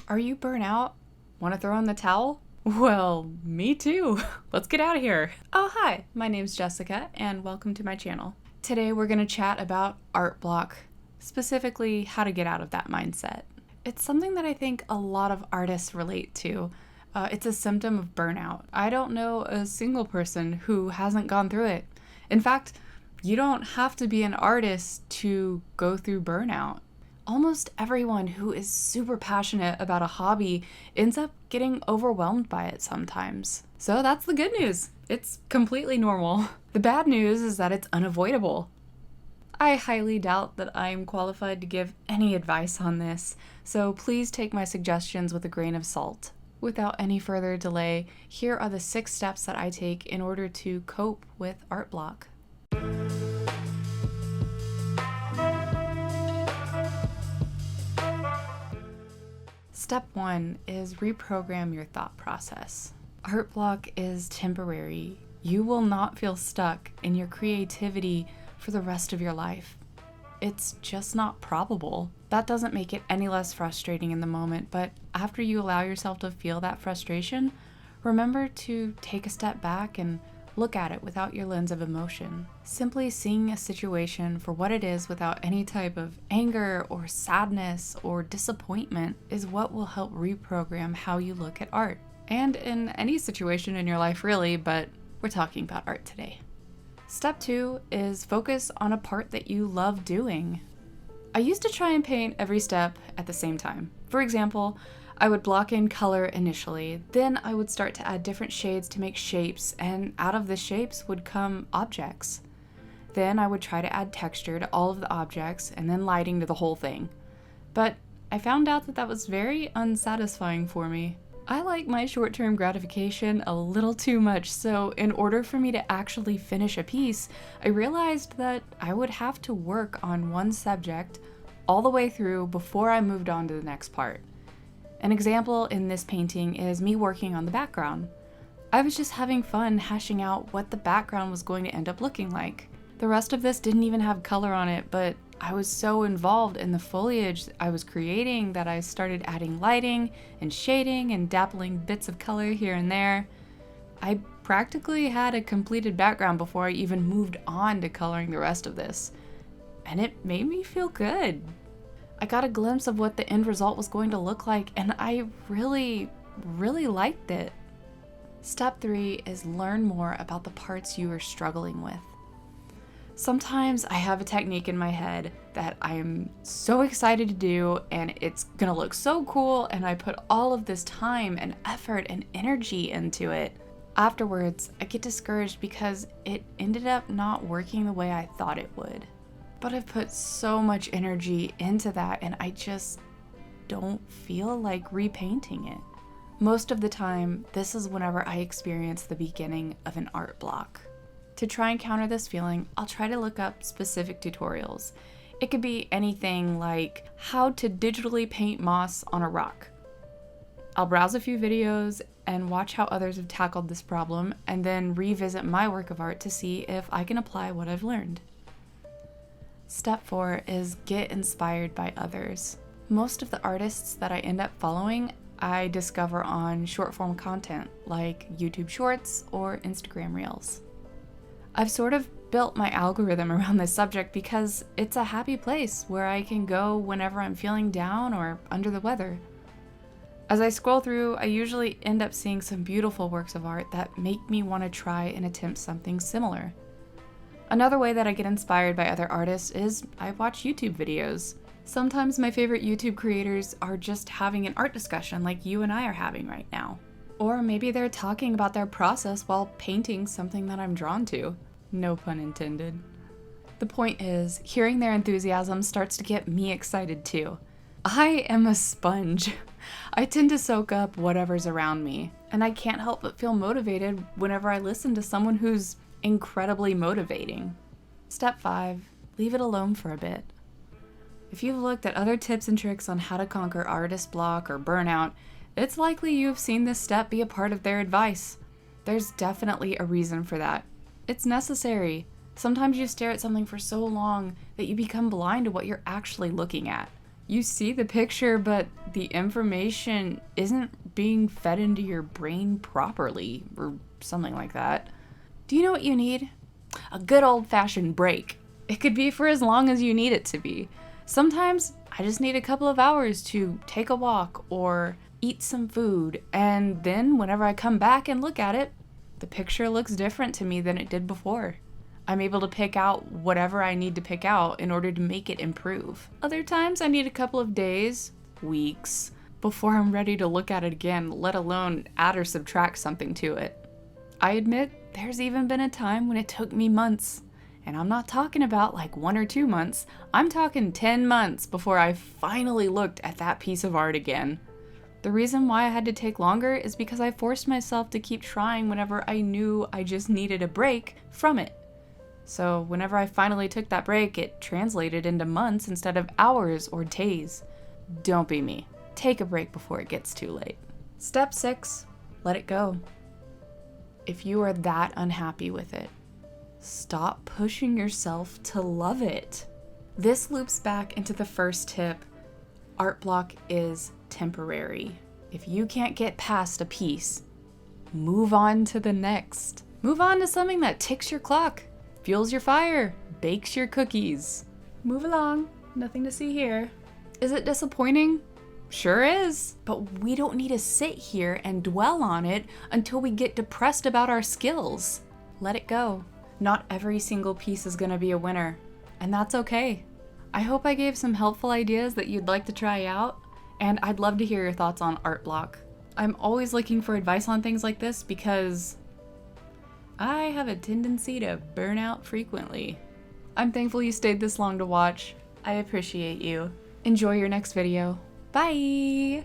Are you burnt out? Want to throw in the towel? Well, me too. Let's get out of here. Oh, hi. My name's Jessica, and welcome to my channel. Today we're going to chat about art block, specifically how to get out of that mindset. It's something that I think a lot of artists relate to. It's a symptom of burnout. I don't know a single person who hasn't gone through it. In fact, you don't have to be an artist to go through burnout. Almost everyone who is super passionate about a hobby ends up getting overwhelmed by it sometimes. So that's the good news. It's completely normal. The bad news is that it's unavoidable. I highly doubt that I'm qualified to give any advice on this, so please take my suggestions with a grain of salt. Without any further delay, here are the 6 steps that I take in order to cope with art block. Step 1 is reprogram your thought process. Art block is temporary. You will not feel stuck in your creativity for the rest of your life. It's just not probable. That doesn't make it any less frustrating in the moment, but after you allow yourself to feel that frustration, remember to take a step back and look at it without your lens of emotion. Simply seeing a situation for what it is without any type of anger or sadness or disappointment is what will help reprogram how you look at art. And in any situation in your life really, but we're talking about art today. Step 2 is focus on a part that you love doing. I used to try and paint every step at the same time. For example, I would block in color initially, then I would start to add different shades to make shapes, and out of the shapes would come objects. Then I would try to add texture to all of the objects and then lighting to the whole thing. But I found out that that was very unsatisfying for me. I like my short-term gratification a little too much, so in order for me to actually finish a piece, I realized that I would have to work on one subject all the way through before I moved on to the next part. An example in this painting is me working on the background. I was just having fun hashing out what the background was going to end up looking like. The rest of this didn't even have color on it, but I was so involved in the foliage I was creating that I started adding lighting and shading and dabbling bits of color here and there. I practically had a completed background before I even moved on to coloring the rest of this. And it made me feel good. I got a glimpse of what the end result was going to look like, and I really liked it. Step 3 is learn more about the parts you are struggling with. Sometimes I have a technique in my head that I am so excited to do, and it's gonna look so cool, and I put all of this time and effort and energy into it. Afterwards, I get discouraged because it ended up not working the way I thought it would. But I've put so much energy into that, and I just don't feel like repainting it. Most of the time, this is whenever I experience the beginning of an art block. To try and counter this feeling, I'll try to look up specific tutorials. It could be anything like how to digitally paint moss on a rock. I'll browse a few videos and watch how others have tackled this problem, and then revisit my work of art to see if I can apply what I've learned. Step 4 is get inspired by others. Most of the artists that I end up following, I discover on short form content like YouTube Shorts or Instagram Reels. I've sort of built my algorithm around this subject because it's a happy place where I can go whenever I'm feeling down or under the weather. As I scroll through, I usually end up seeing some beautiful works of art that make me want to try and attempt something similar. Another way that I get inspired by other artists is I watch YouTube videos. Sometimes my favorite YouTube creators are just having an art discussion like you and I are having right now. Or maybe they're talking about their process while painting something that I'm drawn to. No pun intended. The point is, hearing their enthusiasm starts to get me excited too. I am a sponge. I tend to soak up whatever's around me, and I can't help but feel motivated whenever I listen to someone who's incredibly motivating. Step 5, leave it alone for a bit. If you've looked at other tips and tricks on how to conquer artist block or burnout, it's likely you've seen this step be a part of their advice. There's definitely a reason for that. It's necessary. Sometimes you stare at something for so long that you become blind to what you're actually looking at. You see the picture, but the information isn't being fed into your brain properly, or something like that. Do you know what you need? A good old-fashioned break. It could be for as long as you need it to be. Sometimes I just need a couple of hours to take a walk or eat some food, and then whenever I come back and look at it, the picture looks different to me than it did before. I'm able to pick out whatever I need to pick out in order to make it improve. Other times I need a couple of days, weeks, before I'm ready to look at it again, let alone add or subtract something to it. I admit there's even been a time when it took me months. And I'm not talking about like 1 or 2 months, I'm talking 10 months before I finally looked at that piece of art again. The reason why I had to take longer is because I forced myself to keep trying whenever I knew I just needed a break from it. So whenever I finally took that break, it translated into months instead of hours or days. Don't be me. Take a break before it gets too late. Step 6, let it go. If you are that unhappy with it, stop pushing yourself to love it. This loops back into the first tip. Art block is temporary. If you can't get past a piece, move on to the next. Move on to something that ticks your clock, fuels your fire, bakes your cookies. Move along. Nothing to see here. Is it disappointing? Sure is. But we don't need to sit here and dwell on it until we get depressed about our skills. Let it go. Not every single piece is gonna be a winner, and that's okay. I hope I gave some helpful ideas that you'd like to try out, and I'd love to hear your thoughts on art block. I'm always looking for advice on things like this because I have a tendency to burn out frequently. I'm thankful you stayed this long to watch. I appreciate you. Enjoy your next video. Bye!